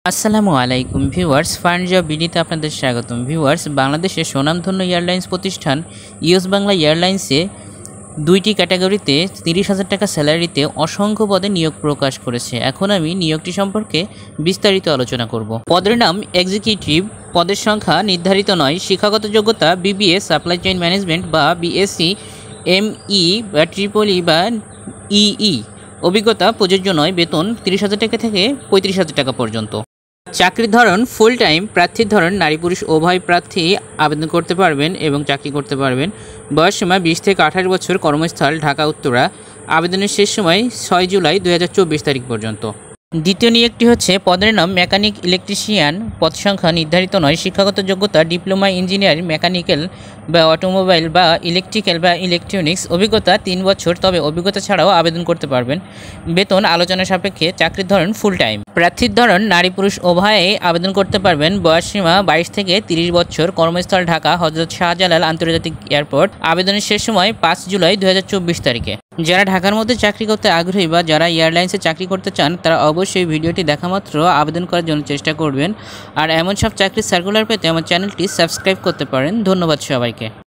আসসালামু আলাইকুম viewers, fund job বিডিতে আপনাদের স্বাগতম। ভিউয়ার্স, বাংলাদেশের স্বনামধন্য এয়ারলাইন্স প্রতিষ্ঠান ইউএস বাংলা এয়ারলাইন্সে 2টি ক্যাটাগরিতে 30,000 টাকা স্যালারিতে অসংখ্য পদে নিয়োগ প্রকাশ করেছে। এখন আমি নিয়োগটি সম্পর্কে বিস্তারিত আলোচনা করব। পদের নাম এক্সিকিউটিভ। পদের সংখ্যা নির্ধারিত নয়। শিক্ষাগত যোগ্যতা বিবিএস, সাপ্লাই চেইন ম্যানেজমেন্ট বা বিএসসি, এমই বা ট্রিপল ই বা ইই। অভিজ্ঞতা প্রযোজ্য নয়। বেতন 30,000 টাকা থেকে 35,000 টাকা পর্যন্ত। চাকরির ধরন ফুল টাইম। প্রার্থীর ধরন নারী পুরুষ উভয় প্রার্থী আবেদন করতে পারবেন এবং চাকরি করতে পারবেন। বয়সসীমা 20 থেকে 28 বছর। কর্মস্থল ঢাকা উত্তরা। আবেদনের শেষ সময় 6 জুলাই 2024 তারিখ পর্যন্ত। দ্বিতীয় নিয়োগটি হচ্ছে পদের নাম মেকানিক ইলেকট্রিশিয়ান। পদ সংখ্যা নির্ধারিত নয়। শিক্ষাগত যোগ্যতা ডিপ্লোমা ইঞ্জিনিয়ারিং মেকানিক্যাল বা অটোমোবাইল বা ইলেকট্রিক্যাল বা ইলেকট্রনিক্স। অভিজ্ঞতা 3 বছর, তবে অভিজ্ঞতা ছাড়াও আবেদন করতে পারবেন। বেতন আলোচনা সাপেক্ষে। চাকরির ধরন ফুল টাইম। প্রার্থীর ধরন নারী পুরুষ উভয়েই আবেদন করতে পারবেন। বয়সসীমা 22 থেকে 30 বছর। কর্মস্থল ঢাকা হযরত শাহজালাল আন্তর্জাতিক এয়ারপোর্ট। আবেদনের শেষ সময় 5 জুলাই 2024 তারিখে। যারা ঢাকার মধ্যে চাকরি করতে আগ্রহী বা যারা এয়ারলাইন্সে চাকরি করতে চান তারা অবশ্যই ভিডিওটি দেখা মাত্র আবেদন করার জন্য চেষ্টা করবেন। আর এমন সব চাকরির সার্কুলার পেতে আমার চ্যানেলটি সাবস্ক্রাইব করতে পারেন। ধন্যবাদ সবাইকে।